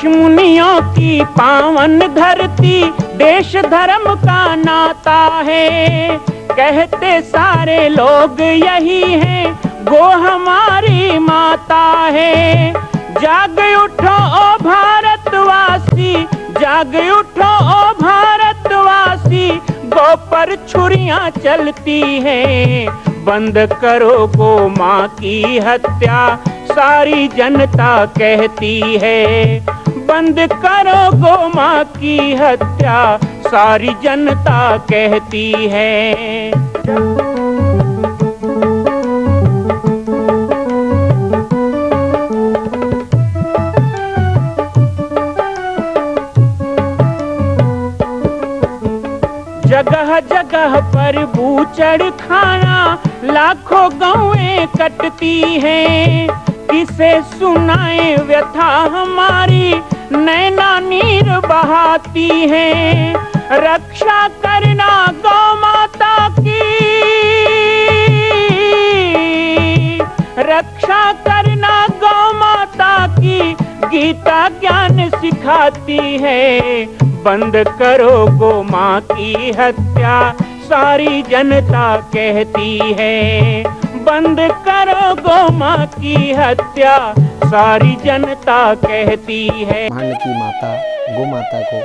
ऋषि मुनियों की पावन धरती, देश धर्म का नाता है। कहते सारे लोग यही हैं, गो हमारी माता है। जाग उठो ओ भारतवासी, जाग उठो ओ भारतवासी, गौ पर छुरियां चलती हैं। बंद करो गो माँ की हत्या, सारी जनता कहती है। बंद करो गो माँ की हत्या, सारी जनता कहती है। जगह जगह पर बूचड़ खाना, लाखों गौएं कटती हैं। किसे सुनाए व्यथा हमारी, नैना नीर बहाती हैं। रक्षा करना गौ माता की, रक्षा करना गौ माता की, गीता ज्ञान सिखाती है। बंद करो गो माँ की हत्या, सारी जनता कहती है। बंद करो गो माँ की हत्या, सारी जनता कहती है। ब्रह्मांड की माता गौ माता को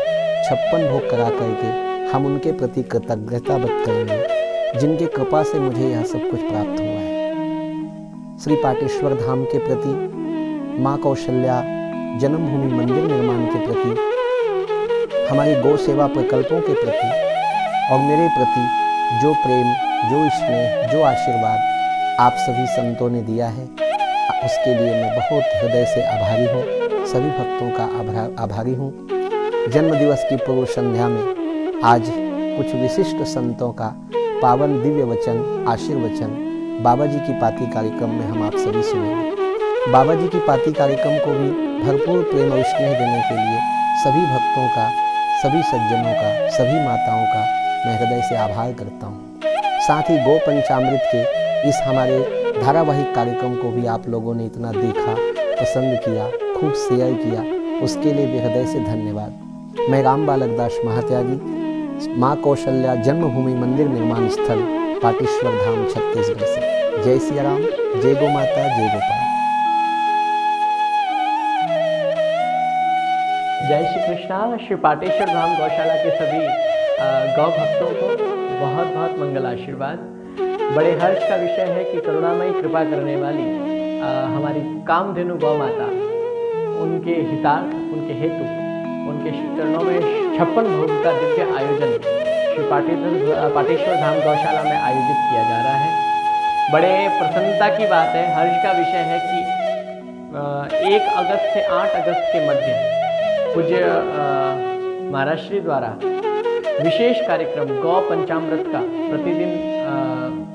56 भोग करा करके हम उनके प्रति कृतज्ञता व्यक्त करेंगे, जिनके कृपा से मुझे यह सब कुछ प्राप्त हुआ है। श्री पाटेश्वर धाम के प्रति, माँ कौशल्या जन्मभूमि मंदिर निर्माण के प्रति, हमारी गौ सेवा प्रकल्पों के प्रति और मेरे प्रति जो प्रेम, जो स्नेह, जो आशीर्वाद आप सभी संतों ने दिया है, उसके लिए मैं बहुत हृदय से आभारी हूँ। सभी भक्तों का आभारी हूँ। जन्म दिवस की पूर्व संध्या में आज कुछ विशिष्ट संतों का पावन दिव्य वचन, आशीर्वचन बाबा जी की पाती कार्यक्रम में हम आप सभी सुनेंगे। बाबा जी की पाती कार्यक्रम को भी भरपूर प्रेम और स्नेह देने के लिए सभी भक्तों का, सभी सज्जनों का, सभी माताओं का मैं हृदय से आभार करता हूँ। साथ ही गौ पंचामृत के इस हमारे धारावाहिक कार्यक्रम को भी आप लोगों ने इतना देखा, पसंद किया, खूब शेयर किया, उसके लिए भी हृदय से धन्यवाद। मैं राम बालक दास महात्यागी, माँ कौशल्या जन्मभूमि मंदिर निर्माण स्थल, पाटेश्वर धाम, छत्तीसगढ़ से। जय सिया राम, जय गौ माता, जय गोपाल। जय श्री कृष्णा। श्री पाटेश्वर धाम गौशाला के सभी गौ भक्तों को बहुत बहुत मंगल आशीर्वाद। बड़े हर्ष का विषय है कि करुणामयी कृपा करने वाली हमारी कामधेनु गौ माता, उनके हितार्थ, उनके हेतु, उनके चरणों में 56 भोग का दिव्य आयोजन श्री पाटेश्वर धाम गौशाला में आयोजित किया जा रहा है। बड़े प्रसन्नता की बात है, हर्ष का विषय है कि 1 अगस्त से 8 अगस्त के मध्य पूज्य महाराज श्री द्वारा विशेष कार्यक्रम गौ पंचामृत का प्रतिदिन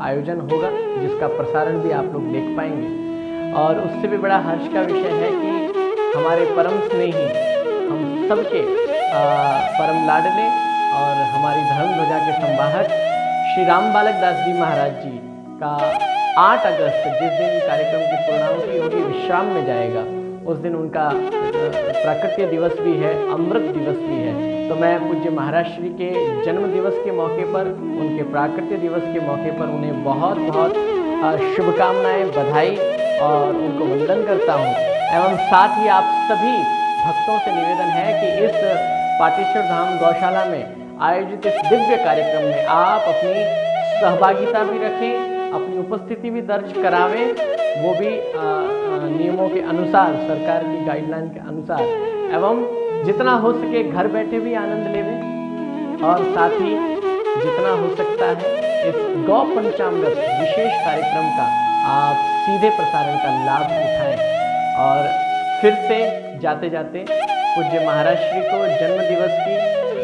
आयोजन होगा, जिसका प्रसारण भी आप लोग देख पाएंगे। और उससे भी बड़ा हर्ष का विषय है कि हमारे परम स्नेही, हम सबके परम लाडले और हमारी धर्म ध्वजा के संवाहक श्री राम बालक दास जी महाराज जी का 8 अगस्त, जिस दिन कार्यक्रम की पूर्णाहुति होगी, विश्राम में जाएगा, उस दिन उनका प्राकट्य दिवस भी है, अमृत दिवस भी है। तो मैं पूज्य महाराज श्री के जन्म दिवस के मौके पर, उनके प्राकट्य दिवस के मौके पर उन्हें बहुत बहुत शुभकामनाएं, बधाई और उनको वंदन करता हूं। एवं साथ ही आप सभी भक्तों से निवेदन है कि इस पाटेश्वर धाम गौशाला में आयोजित इस दिव्य कार्यक्रम में आप अपनी सहभागिता भी रखें, अपनी उपस्थिति भी दर्ज करावें, वो भी नियमों के अनुसार, सरकार की गाइडलाइन के अनुसार। एवं जितना हो सके घर बैठे भी आनंद लेवें और साथ ही जितना हो सकता है इस गौ पंचामृत विशेष कार्यक्रम का आप सीधे प्रसारण का लाभ उठाएं। और फिर से जाते जाते पूज्य महाराज श्री को जन्म दिवस की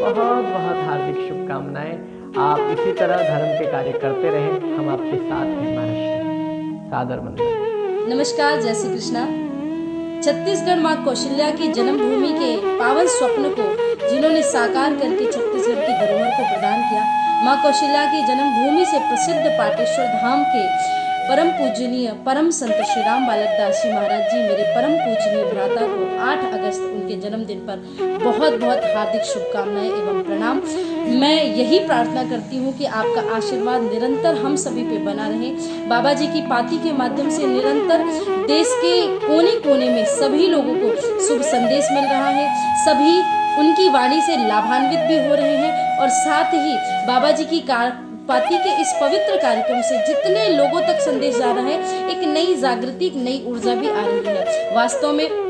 बहुत बहुत हार्दिक शुभकामनाएं। आप इसी तरह धर्म के कार्य करते रहें, हम आपके साथ हैं महाराज श्री। सादर वंदन। नमस्कार, जय श्री कृष्णा। छत्तीसगढ़ माँ कौशल्या की जन्मभूमि के पावन स्वप्न को जिन्होंने साकार करके छत्तीसगढ़ की धरोहर को प्रदान किया, माँ कौशल्या की जन्मभूमि से प्रसिद्ध पाटेश्वर धाम के परम पूजनीय परम संत श्री राम बालक दास जी महाराज जी मेरे परम पूजनीय भ्राता को 8 अगस्त उनके जन्मदिन पर बहुत बहुत हार्दिक शुभकामनाएं एवं प्रणाम। मैं यही प्रार्थना करती हूँ कि आपका आशीर्वाद निरंतर हम सभी पे बना रहे। बाबा जी की पाती के माध्यम से निरंतर देश के कोने कोने में सभी लोगों को शुभ संदेश मिल रहा है, सभी उनकी वाणी से लाभान्वित भी हो रहे हैं और साथ ही बाबा जी की पाती के इस पवित्र कार्यक्रम से जितने लोगों तक संदेश जा रहा है, एक नई जागृति, एक नई ऊर्जा भी आ रही है। वास्तव में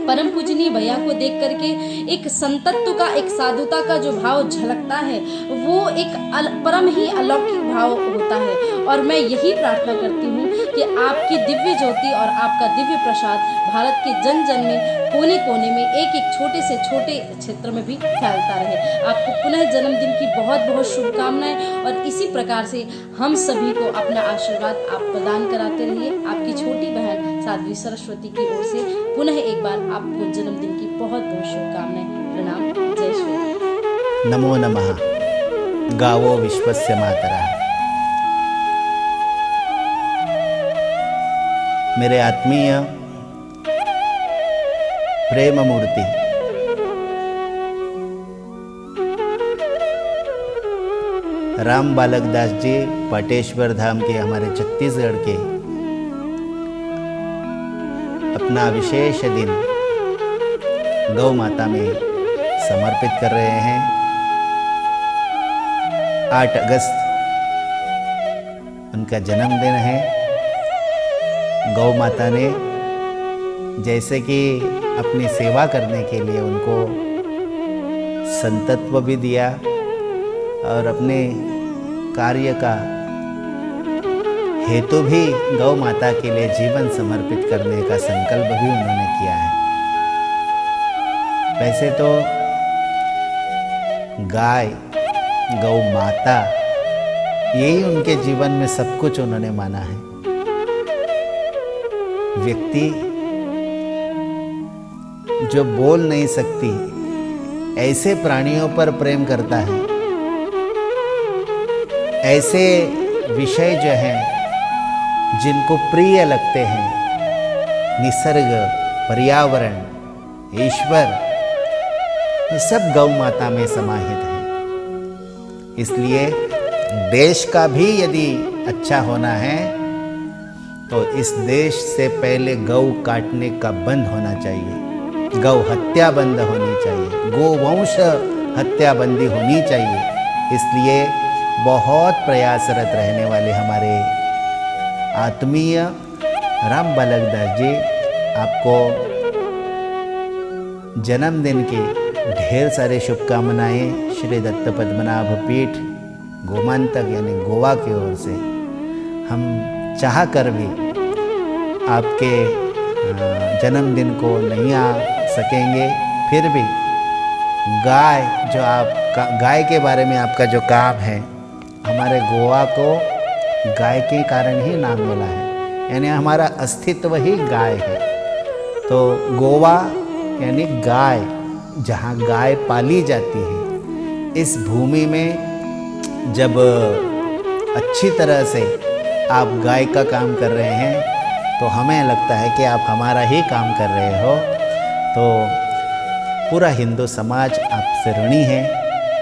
परम पूजनीय भैया को देख करके एक संतत्व का, एक साधुता का जो भाव झलकता है वो एक परम ही अलौकिक भाव होता है। और मैं यही प्रार्थना करती हूँ कि आपकी दिव्य ज्योति और आपका दिव्य प्रसाद भारत के जन जन में, कोने कोने में, एक एक छोटे से छोटे क्षेत्र में भी फैलता रहे। आपको पुनः जन्मदिन की बहुत बहुत शुभकामनाएं और इसी प्रकार से हम सभी को अपना आशीर्वाद आप प्रदान कराते रहिए। आपकी छोटी बहन साध्वी सरस्वती की ओर से पुनः एक बार आपको जन्मदिन की बहुत बहुत शुभकामनाएं। प्रणाम। जय श्री राम। नमो नमः। गावो विश्वस्य मातरः। मेरे आत्मीय प्रेम मूर्ति, राम बालक दास जी पाटेश्वर धाम के, हमारे छत्तीसगढ़ के, अपना विशेष दिन गौ माता में समर्पित कर रहे हैं। 8 अगस्त उनका जन्मदिन है। गौ माता ने जैसे कि अपनी सेवा करने के लिए उनको संतत्व भी दिया और अपने कार्य का हेतु भी गौ माता के लिए जीवन समर्पित करने का संकल्प भी उन्होंने किया है। वैसे तो गाय, गौ माता, यही उनके जीवन में सब कुछ उन्होंने माना है। व्यक्ति जो बोल नहीं सकती ऐसे प्राणियों पर प्रेम करता है, ऐसे विषय जो हैं जिनको प्रिय लगते हैं, निसर्ग, पर्यावरण, ईश्वर, ये सब गौ माता में समाहित है। इसलिए देश का भी यदि अच्छा होना है तो इस देश से पहले गौ काटने का बंद होना चाहिए, गौ हत्या बंद होनी चाहिए, गोवंश हत्या बंदी होनी चाहिए। इसलिए बहुत प्रयासरत रहने वाले हमारे आत्मीय राम बालक दास जी, आपको जन्मदिन की ढेर सारे शुभकामनाएं श्री दत्त पद्मनाभ पीठ गोमांतक यानी गोवा की ओर से। हम चाह कर भी आपके जन्मदिन को नहीं आ सकेंगे, फिर भी गाय जो आपका, गाय के बारे में आपका जो काम है, हमारे गोवा को गाय के कारण ही नाम मिला है, यानी हमारा अस्तित्व ही गाय है। तो गोवा यानी गाय, जहाँ गाय पाली जाती है। इस भूमि में जब अच्छी तरह से आप गाय का काम कर रहे हैं तो हमें लगता है कि आप हमारा ही काम कर रहे हो। तो पूरा हिंदू समाज आपसे ऋणी है,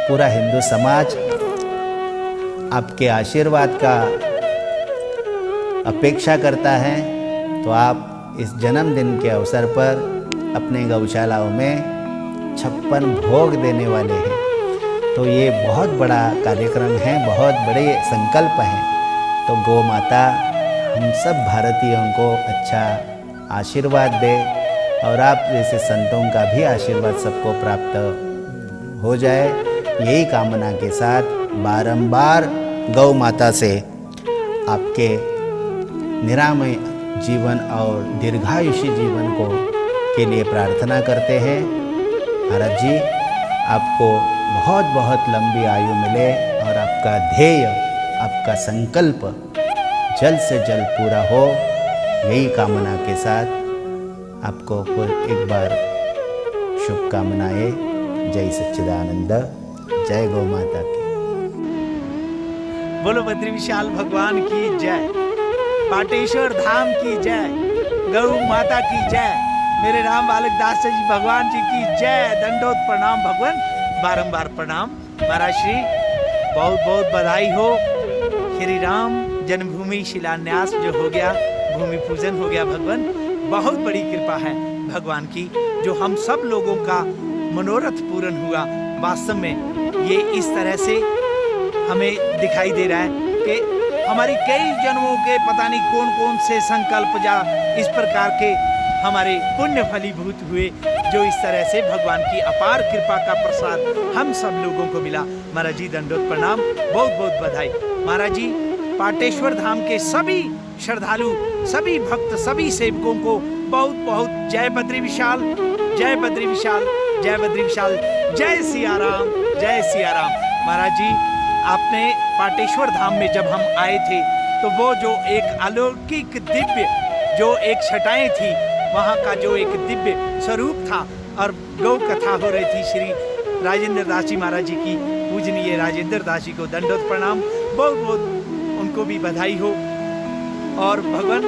पूरा हिंदू समाज आपके आशीर्वाद का अपेक्षा करता है। तो आप इस जन्मदिन के अवसर पर अपने गौशालाओं में 56 भोग देने वाले हैं। तो ये बहुत बड़ा कार्यक्रम है, बहुत बड़े संकल्प हैं। तो गौ माता हम सब भारतीयों को अच्छा आशीर्वाद दे और आप जैसे संतों का भी आशीर्वाद सबको प्राप्त हो जाए, यही कामना के साथ बारंबार गौ माता से आपके निरामय जीवन और दीर्घायुषी जीवन को के लिए प्रार्थना करते हैं। महाराज जी, आपको बहुत बहुत लंबी आयु मिले और आपका ध्येय, आपका संकल्प जल्द से जल्द पूरा हो, यही कामना के साथ आपको फिर एक बार शुभकामनाएं। जय सच्चिदानंद, जय गौ माता की। बोलो बद्री विशाल भगवान की जय। पाटेश्वर धाम की जय, गौ माता की जय, मेरे राम बालक दास जी भगवान जी की जय। दंडोत प्रणाम भगवान, बारंबार प्रणाम। महाराज श्री बहुत बहुत बधाई हो। श्री राम जन्मभूमि शिलान्यास जो हो गया, भूमि पूजन हो गया भगवान, बहुत बड़ी कृपा है भगवान की, जो हम सब लोगों का मनोरथ पूर्ण हुआ। वास्तव में ये इस तरह से हमें दिखाई दे रहा है कि हमारी कई जन्मों के पता नहीं कौन कौन से संकल्प या इस प्रकार के हमारे पुण्य फलीभूत हुए, जो इस तरह से भगवान की अपार कृपा का प्रसाद हम सब लोगों को मिला। महाराज जी दंडोत प्रणाम, बहुत बहुत बधाई। महाराज जी पाटेश्वर धाम के सभी श्रद्धालु, सभी भक्त, सभी सेवकों को बहुत बहुत जय बद्री विशाल, जय बद्री विशाल, जय बद्री विशाल, जय सिया राम, जय सिया राम। महाराज जी आपने पाटेश्वर धाम में जब हम आए थे तो वो जो एक अलौकिक दिव्य जो एक छटाएं थी, वहाँ का जो एक दिव्य स्वरूप था और गौ कथा हो रही थी। श्री राजेंद्र दास जी महाराज जी की, पूजनीय राजेंद्र दास जी को दंडोत प्रणाम, बहुत बहुत उनको भी बधाई हो। और भगवान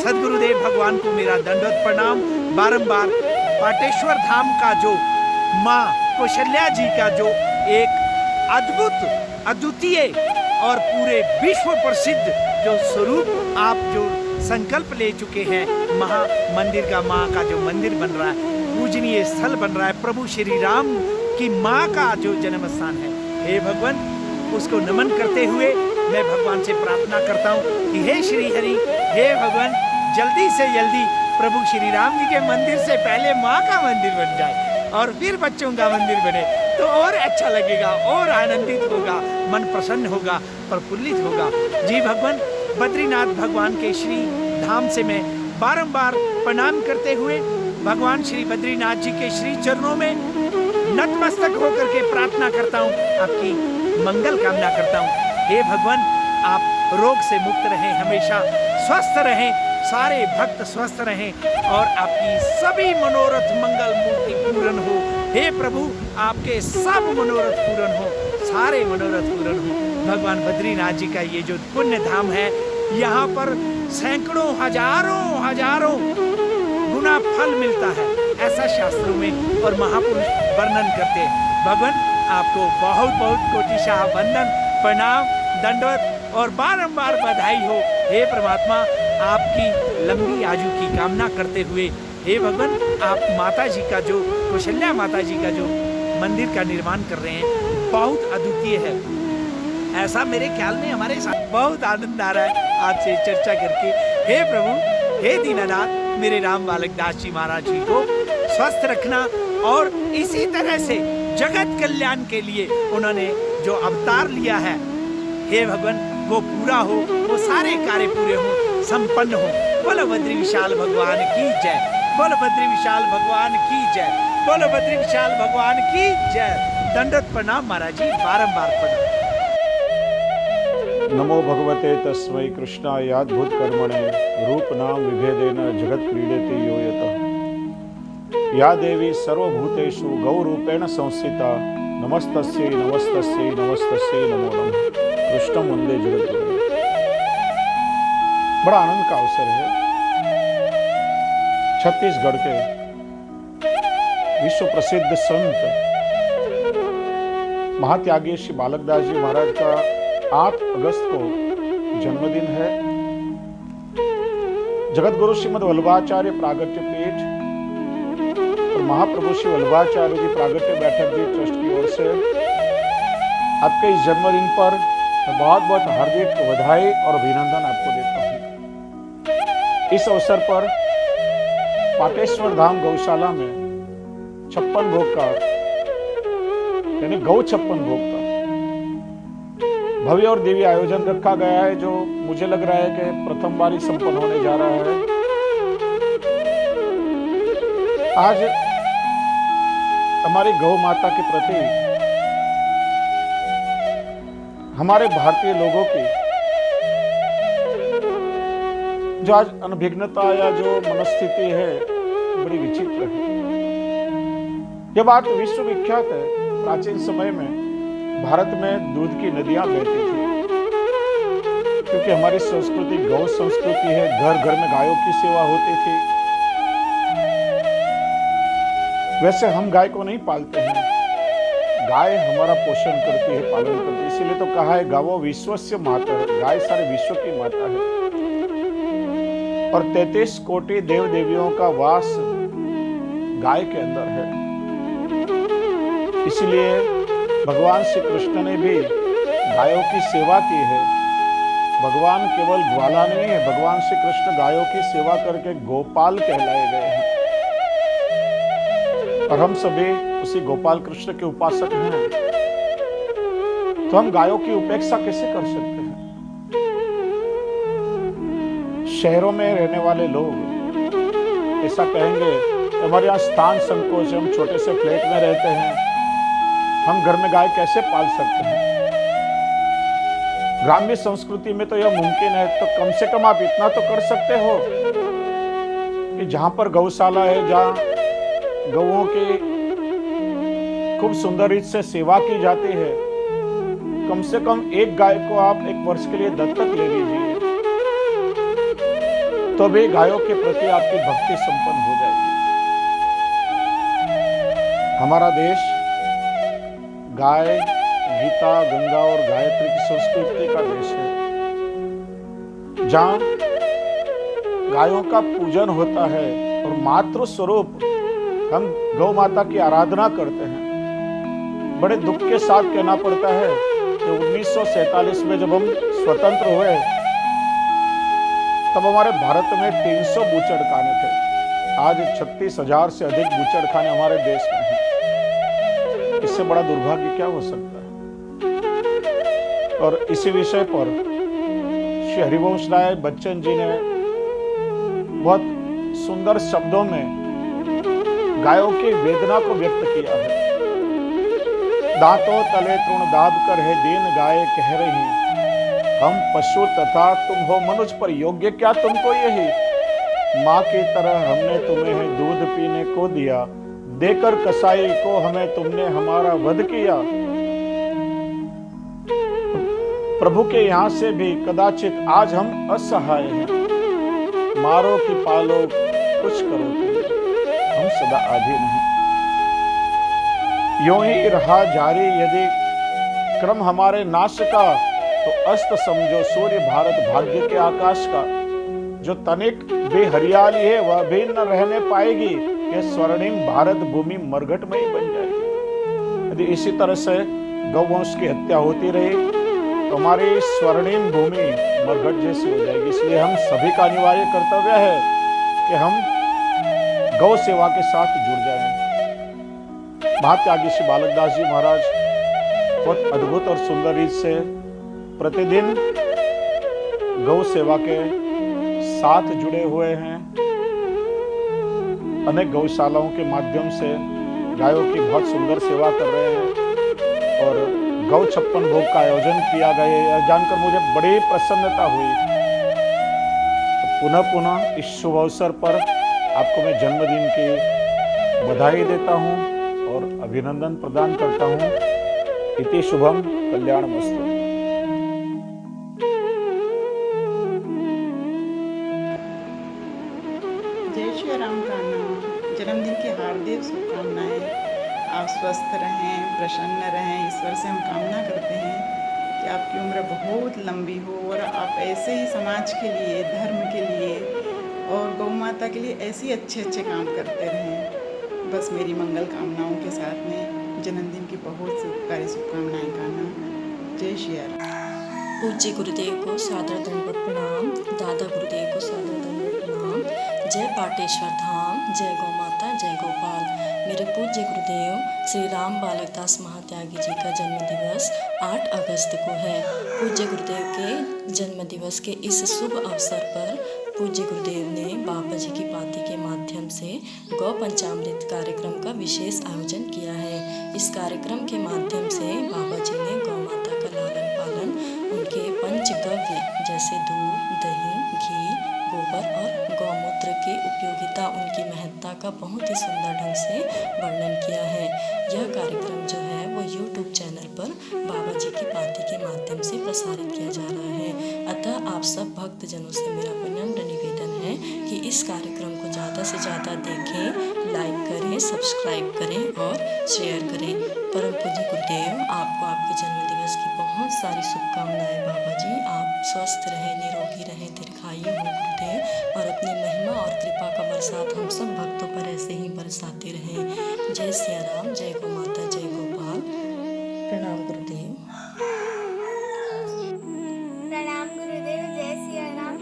सदगुरुदेव भगवान को मेरा दंडोत प्रणाम बारंबार। पाटेश्वर धाम का जो माँ कौशल्या जी का जो एक अद्भुत, अद्वितीय और पूरे विश्व प्रसिद्ध जो स्वरूप आप जो संकल्प ले चुके हैं, महा मंदिर का, माँ का जो मंदिर बन रहा है, पूजनीय स्थल बन रहा है, प्रभु श्री राम की माँ का जो जन्म स्थान है, हे भगवान उसको नमन करते हुए मैं भगवान से प्रार्थना करता हूँ कि हे श्री हरि, हे भगवान जल्दी से जल्दी प्रभु श्री राम जी के मंदिर से पहले माँ का मंदिर बन जाए और फिर बच्चों का मंदिर बने तो और अच्छा लगेगा, और आनंदित होगा, मन प्रसन्न होगा, प्रफुल्लित होगा। जी भगवान बद्रीनाथ भगवान के श्री धाम से मैं बारंबार प्रणाम करते हुए भगवान श्री बद्रीनाथ जी के श्री चरणों में नतमस्तक होकर के प्रार्थना करता हूँ, आपकी मंगल कामना करता हूँ। हे भगवान आप रोग से मुक्त रहें, हमेशा स्वस्थ रहें, सारे भक्त स्वस्थ रहें और आपकी सभी मनोरथ मंगल मूर्ति पूर्ण हो। हे प्रभु आपके सब मनोरथ पूर्ण हो, सारे मनोरथ पूर्ण हो। भगवान बद्रीनाथ जी का ये जो पुण्य धाम है, यहाँ पर सैकड़ों हजारों गुना फल मिलता है, ऐसा शास्त्रों में और महापुरुष वर्णन करते हैं। भगवान आपको बहुत बहुत कोटिशाह वंदन, प्रणाम, दंडवत और बारंबार बधाई हो। हे परमात्मा आपकी लंबी आयु की कामना करते हुए, हे भगवान आप माता जी का जो कौशल्या माता जी का जो मंदिर का निर्माण कर रहे हैं, बहुत अद्वितीय है। ऐसा मेरे ख्याल में हमारे साथ बहुत आनंद आ रहा है आपसे चर्चा करके। हे प्रभु, हे दीनानाथ, मेरे राम बालक दास जी महाराज जी को स्वस्थ रखना और इसी तरह से जगत कल्याण के लिए उन्होंने जो अवतार लिया है, हे भगवान वो पूरा हो, वो सारे कार्य पूरे हो, संपन्न हो। बोलो बद्री विशाल भगवान की जय, बोलो बद्री विशाल भगवान की जय, बोलो बद्री विशाल भगवान की जय। दंडवत प्रणाम महाराज जी, बारंबार प्रणाम। नमो भगवते तस्मै कृष्णाय अद्भुत कर्मणे रूप नाम विभेदेन जगत क्रीडति यो यतः। या देवी सर्वभूतेषु गौरूपेण संस्थिता नमस्तस्यै नमस्तस्यै नमस्तस्यै नमो नमः। कृष्णं वंदे जगद्गुरुं। बड़ा आनंद का अवसर है। छत्तीसगढ़ के विश्व प्रसिद्ध संत महात्यागी श्री बालकदास जी महाराज का 8 अगस्त को जन्मदिन है। जगतगुरु श्रीमद वल्लभाचार्य प्रागट्य पीठ और महाप्रभु श्री वल्लभाचार्य जी प्रागट्य बैठक जी ट्रस्ट की ओर से आपके इस जन्मदिन पर मैं बहुत बहुत हार्दिक बधाई और अभिनंदन आपको देता हूँ। इस अवसर पर पाटेश्वर धाम गौशाला में 56 भोग का यानी गौ 56 भोग का भव्य और दिव्य आयोजन रखा गया है, जो मुझे लग रहा है कि प्रथम बार ही संपन्न होने जा रहा है। आज हमारी गौ माता के प्रति हमारे भारतीय लोगों की जो आज अनभिज्ञता या जो मनस्थिति है बड़ी विचित्र है। यह बात विश्व विख्यात है। प्राचीन समय में भारत में दूध की नदियां बहती थी। क्योंकि हमारी संस्कृति गौ संस्कृति है, घर घर में गायों की सेवा होती थी। वैसे हम गाय को नहीं पालते हैं, गाय हमारा पोषण करती है, पालन करती है। इसीलिए तो कहा है गावो विश्वस्य माता है, गाय सारे विश्व की माता है। और 33 कोटि देव देवियों का वास गाय के अंदर है। इसलिए भगवान श्री कृष्ण ने भी गायों की सेवा की है। भगवान केवल ग्वाला नहीं है, भगवान श्री कृष्ण गायों की सेवा करके गोपाल कहलाए गए हैं। और हम सभी उसी गोपाल कृष्ण के उपासक हैं, तो हम गायों की उपेक्षा कैसे कर सकते हैं? शहरों में रहने वाले लोग ऐसा कहेंगे, हमारे यहाँ स्थान संकोच है, हम छोटे से फ्लैट में रहते हैं, हम घर में गाय कैसे पाल सकते हैं? ग्राम्य संस्कृति में तो यह मुमकिन है, तो कम से कम आप इतना तो कर सकते हो कि जहां पर गौशाला है, जहां गौओं की खूब सुंदर रीत से सेवा की जाती है, कम से कम एक गाय को आप एक वर्ष के लिए दत्तक ले लीजिए, तो भी गायों के प्रति आपकी भक्ति संपन्न हो जाएगी। हमारा देश गाय, गीता, गंगा और गायत्री की संस्कृति का देश है, जहां गायों का पूजन होता है और मातृ स्वरूप हम गौ माता की आराधना करते हैं। बड़े दुख के साथ कहना पड़ता है कि 1947 में जब हम स्वतंत्र हुए, तब हमारे भारत में 300 बूचड़खाने थे। आज 36,000 से अधिक बूचड़खाने हमारे देश में हैं। इससे बड़ा दुर्भाग्य क्या हो सकता है? और इसी विषय पर श्री हरिवंश राय बच्चन जी ने बहुत सुंदर शब्दों में गायों की वेदना को व्यक्त किया है। दांतों तले तृण दाब कर है दीन गाय कह रही, हम पशु तथा तुम हो मनुष्य पर योग्य क्या तुमको यही? माँ की तरह हमने तुम्हें है दूध पीने को दिया, देकर कसाई को हमें तुमने हमारा वध किया। प्रभु के यहाँ से भी कदाचित आज हम असहाय हैं, मारो कि पालो कुछ करो तुम, हम सदा अधीन हैं। यूं ही रहा जारी यदि क्रम हमारे नाश का, तो अस्त समझो सूर्य भारत भाग्य के आकाश का। जो तनिक भी हरियाली है वह भी न रहने पाएगी, ये स्वर्णिम भारत भूमि मरघटमयी बन जाएगी। यदि इसी तरह से गौवंश की हत्या होती रही तो हमारी स्वर्णिम भूमि मरघट जैसी हो जाएगी। इसलिए हम सभी का अनिवार्य कर्तव्य है कि हम गौ सेवा के साथ जुड़ जाएं। महात्यागी श्री बालक दास जी महाराज बहुत अद्भुत और सुंदर रीत से प्रतिदिन गौ सेवा के साथ जुड़े हुए हैं। अनेक गौशालाओं के माध्यम से गायों की बहुत सुंदर सेवा कर रहे हैं और गौ 56 भोग का आयोजन किया गया है। यह जानकर मुझे बड़ी प्रसन्नता हुई। पुनः पुनः इस शुभ अवसर पर आपको मैं जन्मदिन की बधाई देता हूं और अभिनंदन प्रदान करता हूं। इति शुभम कल्याणमस्तु। जय श्री राम का नाम। जन्मदिन की हार्दिक शुभकामनाएं। आप स्वस्थ रहें, प्रसन्न रहें, ईश्वर से हम कामना करते हैं कि आपकी उम्र बहुत लंबी हो और आप ऐसे ही समाज के लिए, धर्म के लिए और गौ माता के लिए ऐसे ही अच्छे काम करते रहें। बस मेरी मंगल कामनाओं के साथ में जन्मदिन की बहुत शुभकामनाएं कहना। जय श्री राम। पूज्य गुरुदेव को सादर दंडवत प्रणाम। दादा गुरुदेव को सादर दंडवत प्रणाम। जय पाटेश्वर धाम, जय गौ माता, जय गोपाल। मेरे पूज्य गुरुदेव श्री राम बालक दास महात्यागी जी का जन्म दिवस 8 अगस्त को है। पूज्य गुरुदेव के जन्म दिवस के इस शुभ अवसर पर पूज्य गुरुदेव ने बाबा जी की पाती के माध्यम से गौ पंचामृत कार्यक्रम का विशेष आयोजन किया है। इस कार्यक्रम के माध्यम से बाबा जी ने गौ माता का लालन पालन, उनके पंचगव्य जैसे दूध, दही, घी, गोबर और गौमूत्र की उपयोगिता, उनकी महत्ता का बहुत ही सुंदर ढंग से वर्णन किया है। यह कार्यक्रम जो है वो YouTube चैनल पर बाबा जी की पाती के माध्यम से प्रसारित किया जा रहा है। अतः आप सब भक्तजनों से मेरा विनम्र निवेदन है कि इस कार्यक्रम को ज़्यादा से ज़्यादा देखें, लाइक करें, सब्सक्राइब करें और शेयर करें। परम पूज्य गुरुदेव आपको आपके जन्मदिवस की बहुत सारी शुभकामनाएं। बाबा जी आप स्वस्थ रहें, निरोगी रहें, दीर्घायु हो गुरुदेव, और अपनी महिमा और कृपा का बरसात हम सब भक्तों पर ऐसे ही बरसाते रहें। जय सिया राम, जय गौ माता, जय गोपाल। प्रणाम गुरुदेव। प्रणाम गुरुदेव, जय सिया राम।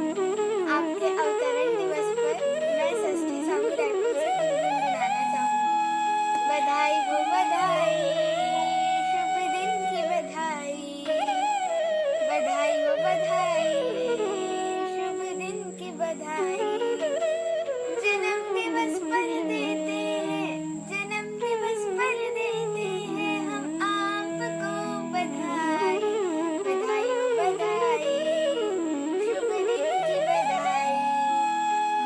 आपके अवतरण दिवस पर मैं षष्ठी स्वामी रायपुर से कुछ गुनगुनाना चाहूँगी। बधाई हो बधाई, शुभ दिन की बधाई। बधाई हो बधाई, शुभ दिन की बधाई। जन्म दिवस पर देते हैं, जन्म दिवस पर देते हैं हम आपको बधाई। बधाई हो बधाई, शुभ दिन की बधाई।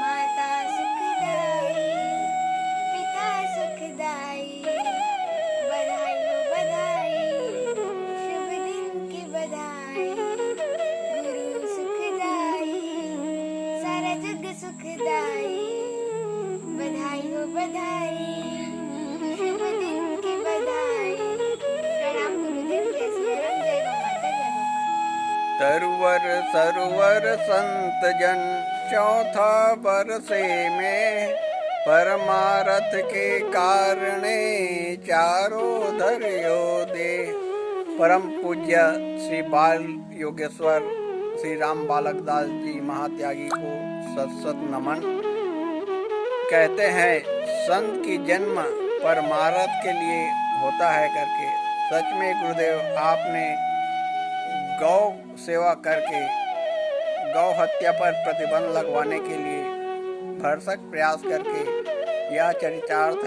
माता सुखदाई, पिता सुखदाई। बधाई हो बधाई, शुभ दिन की बधाई। गुरु सुखदाई, सारा जग सुखदाई। बधाई हो बधाई, शुभ दिन की बधाई। प्रणाम गुरुदेव, जय सिया राम, जय गौ माता, जय गोपाल। तरवर सरोवर संत जन चौथा बरसे में, परमारथ के कारणे चारों धर्यो दे। परम पूज्य श्री बाल योगेश्वर श्री राम बालक दास जी महात्यागी को सत सत नमन। कहते हैं संत की जन्म परमारथ के लिए होता है करके। सच में गुरुदेव आपने गौ सेवा करके गौ हत्या पर प्रतिबंध लगवाने के लिए भरसक प्रयास करके यह चरितार्थ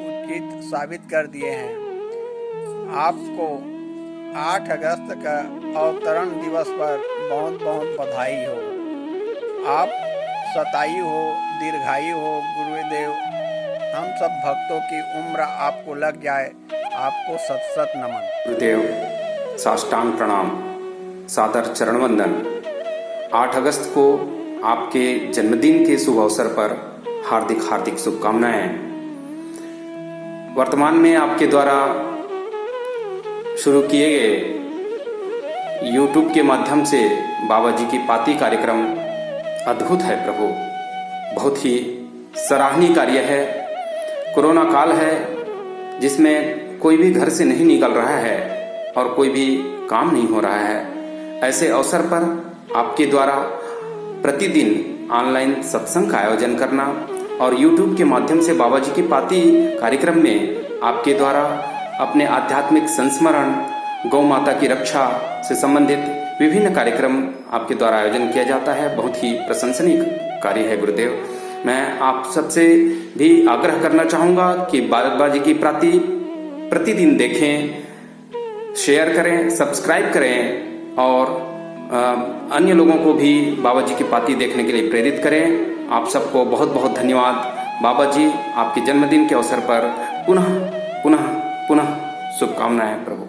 उचित साबित कर दिए हैं। आपको 8 अगस्त का अवतरण दिवस पर बहुत बहुत बधाई हो। आप शतायु हो, दीर्घायु हो गुरुदेव। हम सब भक्तों की उम्र आपको लग जाए। आपको सत सत नमन। गुरुदेव साष्टांग प्रणाम, सादर चरण वंदन। 8 अगस्त को आपके जन्मदिन के शुभ अवसर पर हार्दिक हार्दिक शुभकामनाएं। वर्तमान में आपके द्वारा शुरू किए गए YouTube के माध्यम से बाबा जी की पाती कार्यक्रम अद्भुत है प्रभु, बहुत ही सराहनीय कार्य है। कोरोना काल है जिसमें कोई भी घर से नहीं निकल रहा है और कोई भी काम नहीं हो रहा है। ऐसे अवसर पर आपके द्वारा प्रतिदिन ऑनलाइन सत्संग का आयोजन करना और YouTube के माध्यम से बाबा जी की पाती कार्यक्रम में आपके द्वारा अपने आध्यात्मिक संस्मरण, गौ माता की रक्षा से संबंधित विभिन्न कार्यक्रम आपके द्वारा आयोजन किया जाता है। बहुत ही प्रशंसनीय कार्य है गुरुदेव। मैं आप सबसे भी आग्रह करना चाहूँगा कि बाबा जी की पाती प्रतिदिन देखें, शेयर करें, सब्सक्राइब करें और अन्य लोगों को भी बाबा जी की पाती देखने के लिए प्रेरित करें। आप सबको बहुत बहुत धन्यवाद। बाबा जी आपके जन्मदिन के अवसर पर पुनः पुनः पुनः शुभकामनाएं प्रभु।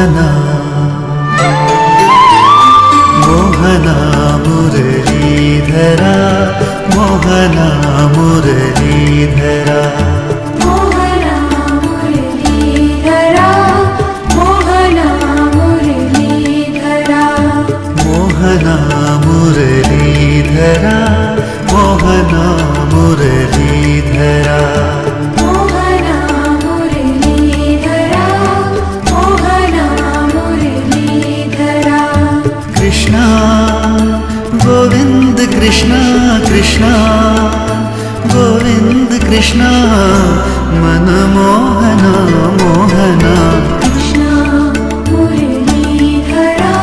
मोहना मोहना मुरलीधरा मोहना मुरलीधरा मोहना मुरलीधरा मोहना मुरलीधरा मोहना मुरलीधरा मोहना मुरलीधरा मोहना मुरलीधरा मोहना मुरलीधरा कृष्णा गोविंद कृष्णा कृष्णा गोविंद कृष्णा मनमोहना मोहना कृष्णा मुरलीधरा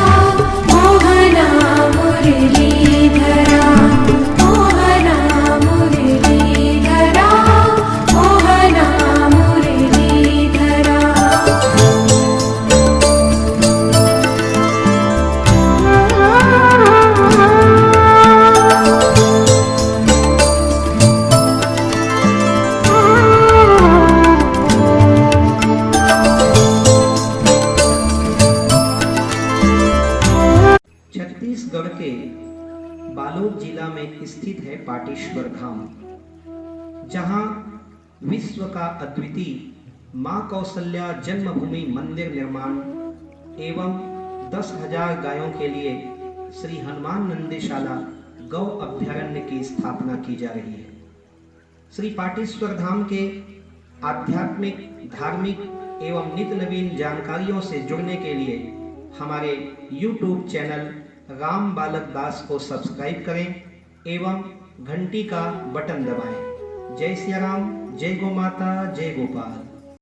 मोहना मुरलीधरा मोहना मुरलीधरा मोहना मुरलीधरा छत्तीसगढ़ के बालोद जिला में स्थित है पाटेश्वर धाम, जहां विश्व का अद्वितीय मां कौशल्या जन्मभूमि मंदिर निर्माण एवं 10,000 गायों के लिए श्री हनुमान नंदीशाला गौ अभ्यारण्य की स्थापना की जा रही है। श्री पाटेश्वर धाम के आध्यात्मिक, धार्मिक एवं नित्य नवीन जानकारियों से जुड़ने के लिए हमारे YouTube चैनल राम बालक दास को सब्सक्राइब करें एवं घंटी का बटन दबाएं। जय सिया राम, जय गौ माता, जय गोपाल।